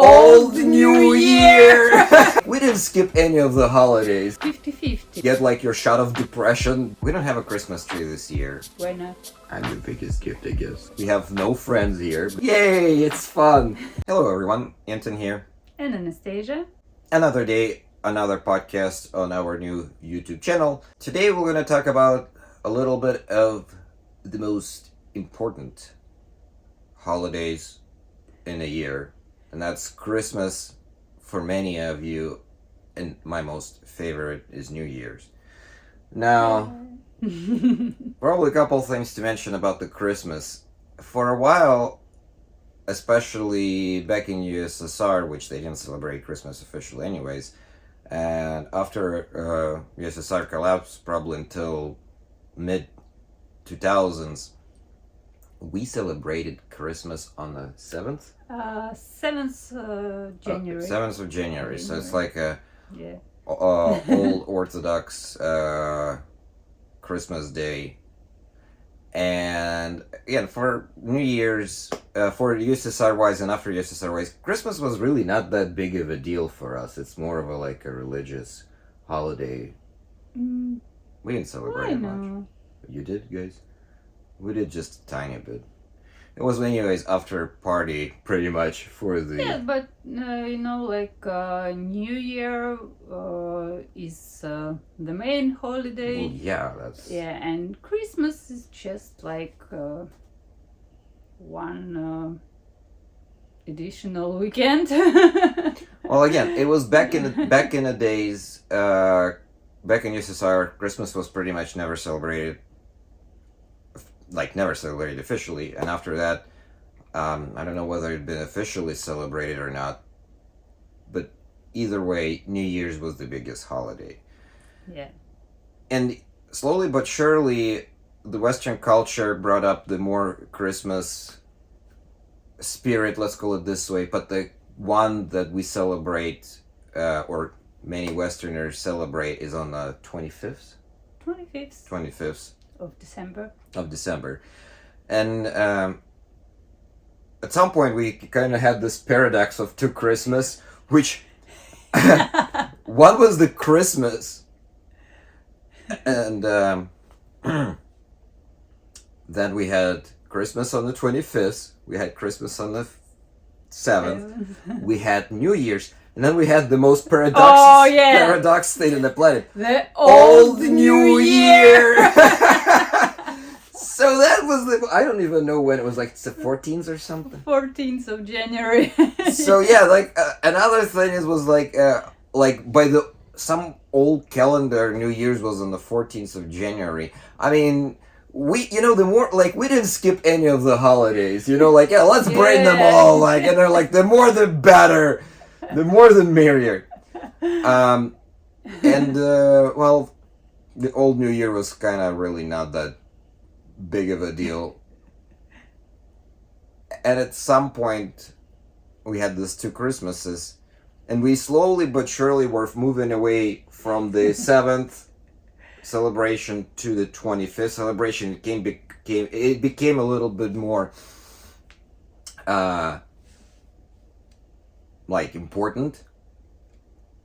Old New Year! We didn't skip any of the holidays. 50-50. Get like your shot of depression. We don't have a Christmas tree this year. Why not? I'm the biggest gift, I guess. We have no friends here. Yay, it's fun! Hello everyone, Anton here. And Anastasia. Another day, another podcast on our new YouTube channel. Today we're gonna talk about a little bit of the most important holidays in a year. And that's Christmas for many of you, and my most favorite is New Year's. Now, probably a couple things to mention about the Christmas. For a while, especially back in USSR, which they didn't celebrate Christmas officially anyways, and after USSR collapsed, probably until mid-2000s, we celebrated Christmas on the 7th? 7th January. 7th of January, so it's like a old Orthodox Christmas day. And again, for New Year's, for USSR wise and after USSR wise, Christmas was really not that big of a deal for us. It's more of a religious holiday. We didn't celebrate it much. You did, guys? We did just a tiny bit. It was anyways after party pretty much for the... Yeah, but New Year is the main holiday. Well, yeah, that's... Yeah, and Christmas is just like one additional weekend. Well, again, it was back in the days, back in USSR, Christmas was pretty much never celebrated. Never celebrated officially, and after that, I don't know whether it'd been officially celebrated or not, but either way, New Year's was the biggest holiday. Yeah. And slowly but surely, the Western culture brought up the more Christmas spirit, let's call it this way, but the one that we celebrate, or many Westerners celebrate, is on the 25th? 25th. 25th. Of December. And at some point we kind of had this paradox of two Christmas, which one was the Christmas, and then we had Christmas on the 25th, we had Christmas on the 7th, we had New Year's, and then we had the most paradox thing on the planet. The Old New Year! So that was I don't even know when it was, it's the 14th or something? 14th of January. So yeah, another thing was by some old calendar, New Year's was on the 14th of January. I mean, we didn't skip any of the holidays, let's bring them all, the more the better, the more the merrier. The Old New Year was kind of really not that big of a deal. And at some point, we had these two Christmases, and we slowly but surely were moving away from the 7th celebration to the 25th celebration. It became a little bit more important.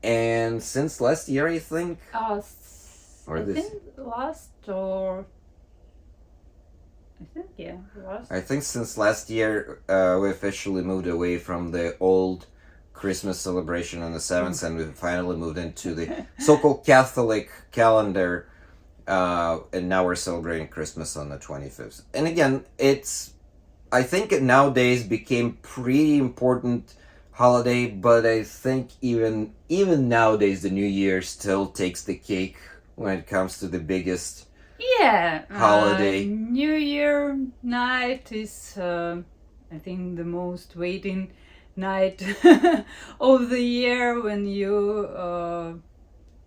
And since last year, I think, I think since last year, we officially moved away from the old Christmas celebration on the 7th, and we finally moved into the so-called Catholic calendar, and now we're celebrating Christmas on the 25th. And again, I think it nowadays became pretty important holiday, but I think even nowadays the New Year still takes the cake when it comes to the biggest holiday. New Year night is I think the most waiting night of the year, when you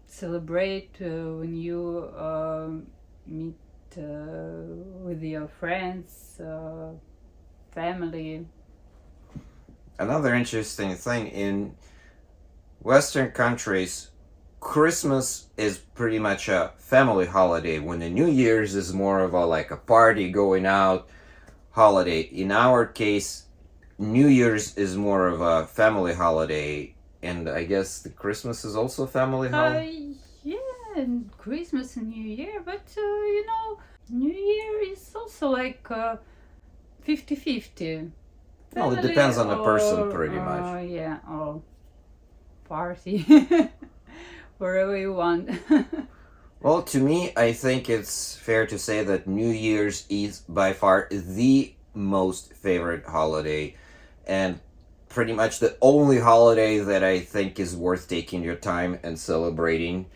celebrate, when you meet with your friends, family. Another interesting thing, in Western countries, Christmas is pretty much a family holiday, when the New Year's is more of a party, going out holiday. In our case, New Year's is more of a family holiday, and I guess the Christmas is also a family holiday. Yeah, and Christmas and New Year, but New Year is also like 50-50. Well, it Family depends on the person, or, pretty much. yeah, or party, wherever you want. Well, to me, I think it's fair to say that New Year's is by far the most favorite holiday, and pretty much the only holiday that I think is worth taking your time and celebrating.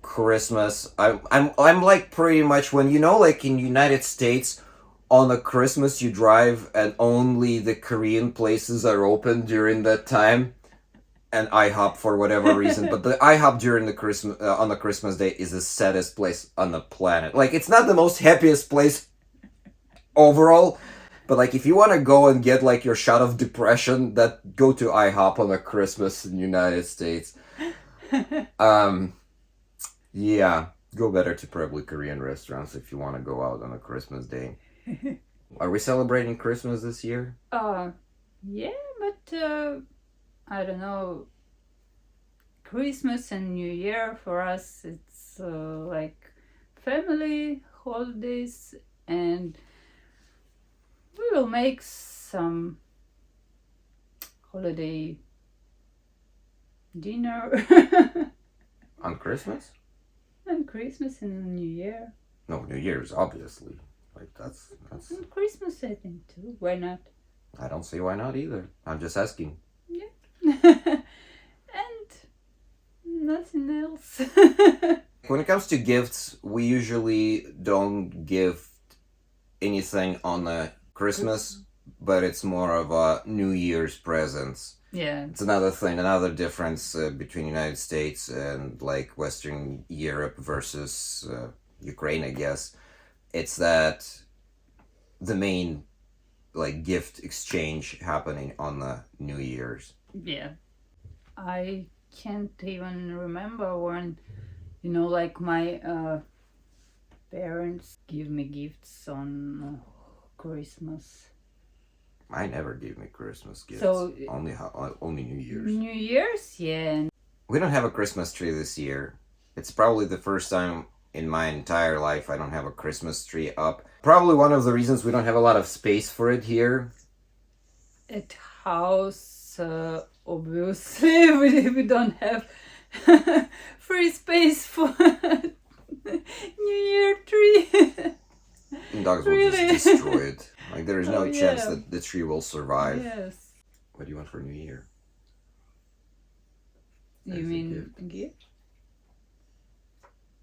Christmas, I'm like pretty much when like in United States, on a Christmas you drive and only the Korean places are open during that time, and IHOP for whatever reason. But the IHOP during the Christmas on the Christmas day is the saddest place on the planet. Like, it's not the most happiest place overall, but like if you want to go and get like your shot of depression, that go to IHOP on a Christmas in United States. Yeah, go better to probably Korean restaurants if you want to go out on a Christmas day. Are we celebrating Christmas this year? Yeah, but I don't know. Christmas and New Year for us, it's like family holidays, and we will make some holiday dinner On Christmas? and Christmas and New Year. No, New Year's, obviously. Like, that's And Christmas, I think, too. Why not? I don't see why not either. I'm just asking. And nothing else. When it comes to gifts, we usually don't give anything on the Christmas, but it's more of a New Year's presents. Yeah. It's another thing, another difference between United States and like Western Europe versus Ukraine, I guess. It's that the main like gift exchange happening on the New Year's. Yeah. I can't even remember when, like my parents give me gifts on Christmas. I never gave me Christmas gifts. So only New Year's. New Year's, yeah. We don't have a Christmas tree this year. It's probably the first time in my entire life I don't have a Christmas tree up. Probably one of the reasons we don't have a lot of space for it here. At house, obviously, we don't have free space for New Year tree. Dogs will Really? just destroy it. Like, there is no Oh, chance yeah. that the tree will survive. Yes. What do you want for New Year? You As a mean gift. gift?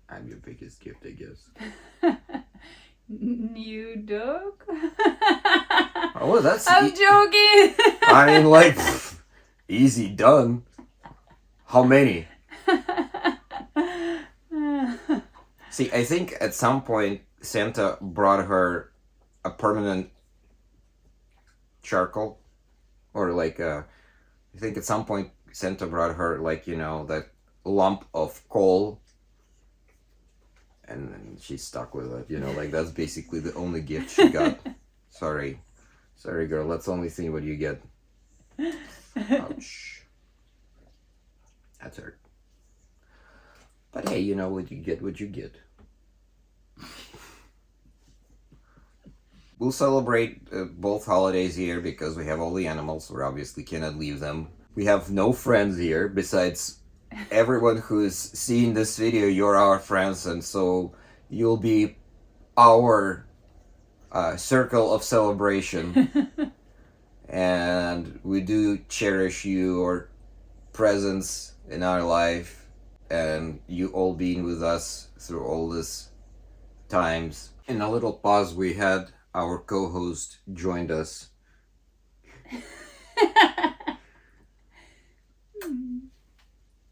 I'm your biggest gift, I guess. New dog? Oh, that's... I'm joking! I mean, like, easy done. How many? See, I think at some point Santa brought her a permanent charcoal, or like I think at some point Santa brought her like that lump of coal, and then she's stuck with it. Like that's basically the only gift she got. Sorry, girl. Let's only see what you get. Ouch. That's hurt. But hey, what you get, what you get. We'll celebrate both holidays here because we have all the animals. We obviously cannot leave them. We have no friends here besides everyone who's seeing this video. You're our friends, and so you'll be our circle of celebration. And we do cherish your presence in our life, and you all being with us through all these times. In a little pause we had, our co-host joined us.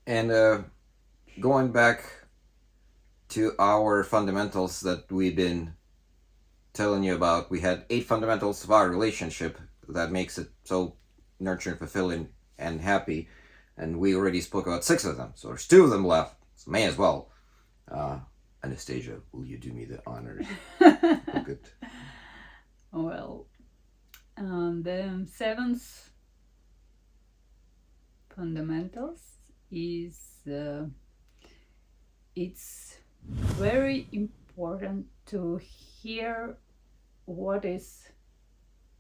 And going back to our fundamentals that we've been telling you about, we had 8 fundamentals of our relationship that makes it so nurturing, fulfilling, and happy. And we already spoke about 6 of them, so there's 2 of them left, so may as well. Anastasia, will you do me the honors? Good. Well, And the seventh fundamentals is it's very important to hear what is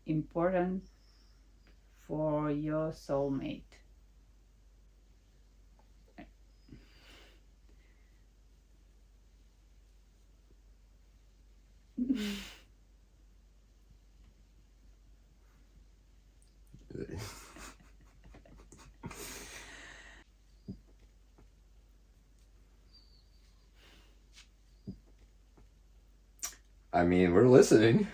important for your soulmate. I mean, we're listening.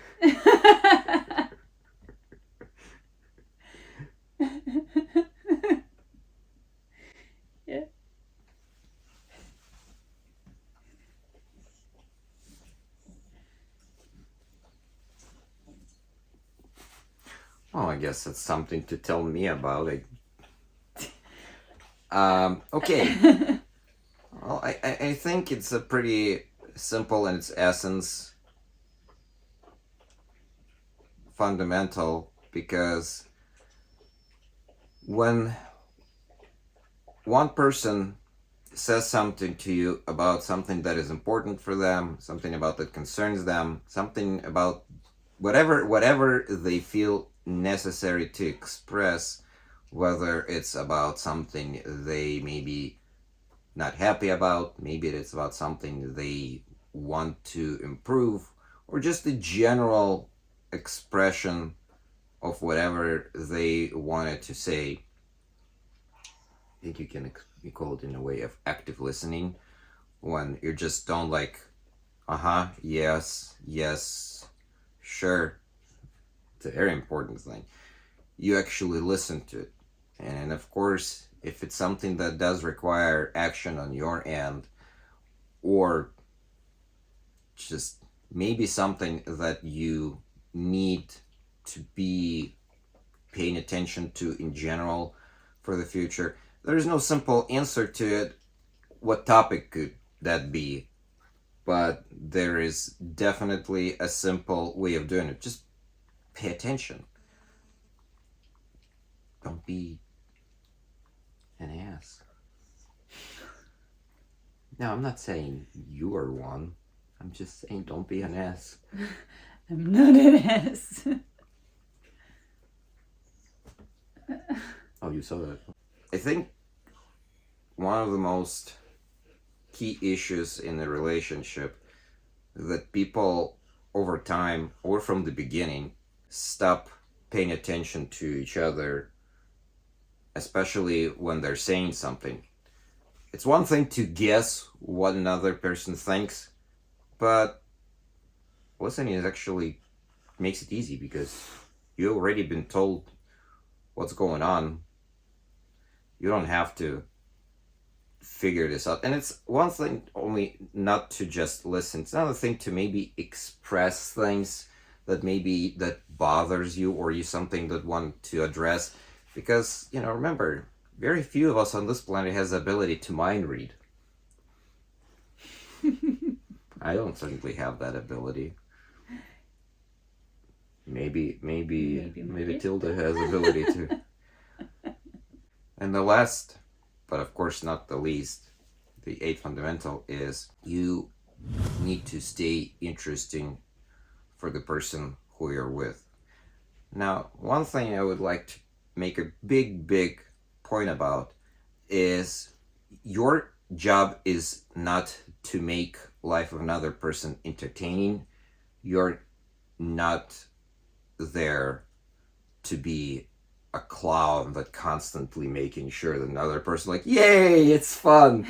Yeah. Well, I guess that's something to tell me about. Okay. Well, I think it's a pretty simple in its essence, fundamental, because when one person says something to you about something that is important for them, something about that concerns them, something about whatever they feel necessary to express, whether it's about something they may be not happy about, maybe it's about something they want to improve, or just a general expression of whatever they wanted to say. I think you can call it in a way of active listening, when you just don't like, yes, yes, sure. It's a very important thing. You actually listen to it. And of course, if it's something that does require action on your end, or just maybe something that you need to be paying attention to in general for the future, there's no simple answer to it. What topic could that be? But there is definitely a simple way of doing it. Just pay attention. Don't be an ass. No, I'm not saying you are one. I'm just saying don't be an ass. I'm not an ass. Oh, you saw that. I think one of the most key issues in a relationship that people over time or from the beginning stop paying attention to each other, especially when they're saying something. It's one thing to guess what another person thinks, but listening is actually makes it easy because you've already been told what's going on. You don't have to figure this out. And it's one thing only not to just listen. It's another thing to maybe express things that bothers you, or you something that want to address. Because, remember, very few of us on this planet has the ability to mind read. I don't certainly have that ability. Maybe Tilda has ability to. And the last, but of course not the least, the eighth fundamental is you need to stay interesting for the person who you're with. Now, one thing I would like to make a big point about is your job is not to make life of another person entertaining. You're not there to be a clown that constantly making sure that another person like, yay, it's fun.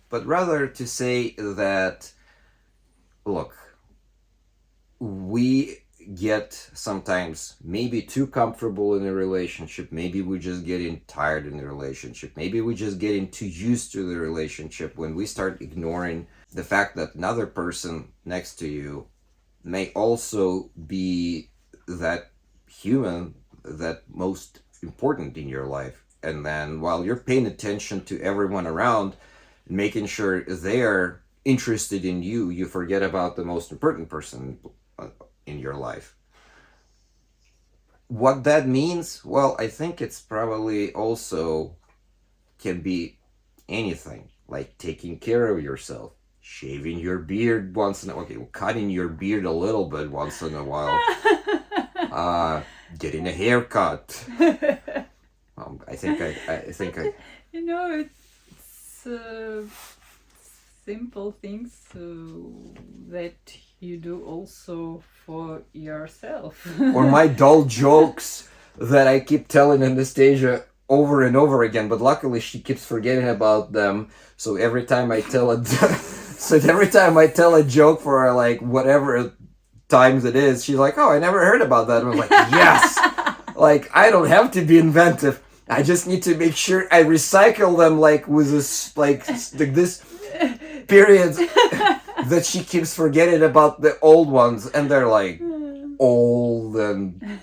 But rather to say that, look, we get sometimes maybe too comfortable in a relationship. Maybe we're just getting tired in the relationship. Maybe we're just getting too used to the relationship when we start ignoring the fact that another person next to you may also be that human that most important in your life. And then while you're paying attention to everyone around, making sure they're interested in you, you forget about the most important person in your life. what that means, well, I think it's probably also can be anything, like taking care of yourself, shaving your beard once in a okay, cutting your beard a little bit once in a while, getting a haircut. I think I You know, it's simple things that you do also for yourself. or my dull jokes that I keep telling Anastasia over and over again, but luckily she keeps forgetting about them. So every time I tell a joke for like whatever times it is, she's like, "Oh, I never heard about that." And I'm like, "Yes!" Like I don't have to be inventive. I just need to make sure I recycle them like with this this period that she keeps forgetting about the old ones, and they're like old and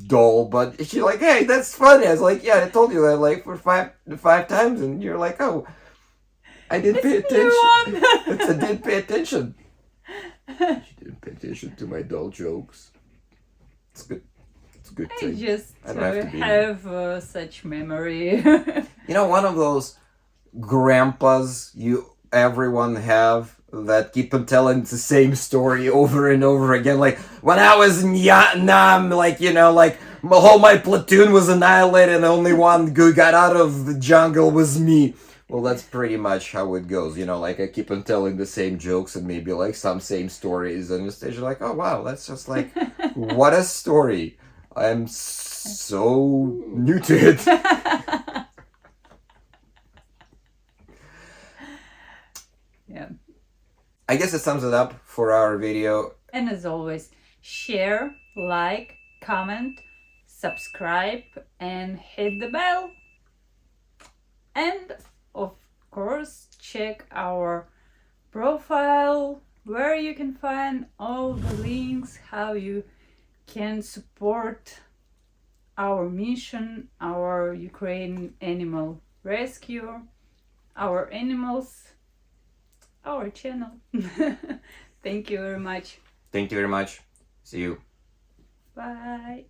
dull. But she's like, "Hey, that's funny." I was like, "Yeah, I told you that like for five times," and you're like, "Oh, I didn't pay attention." I didn't pay attention. She didn't pay attention to my dull jokes. It's good. It's a good I thing. just I don't have to be- have such memory. You know, one of those grandpas everyone have that keep on telling the same story over and over again. Like when I was in Vietnam, like my platoon was annihilated, and only one who got out of the jungle was me. Well, that's pretty much how it goes. Like I keep on telling the same jokes and maybe like some same stories, and you're like, oh wow, that's just like what a story. I'm so new to it. Yeah. I guess it sums it up for our video. And as always, share, like, comment, subscribe, and hit the bell. And of course, check our profile where you can find all the links, how you can support our mission, our Ukraine animal rescue, our animals, our channel. Thank you very much. Thank you very much. See you. Bye.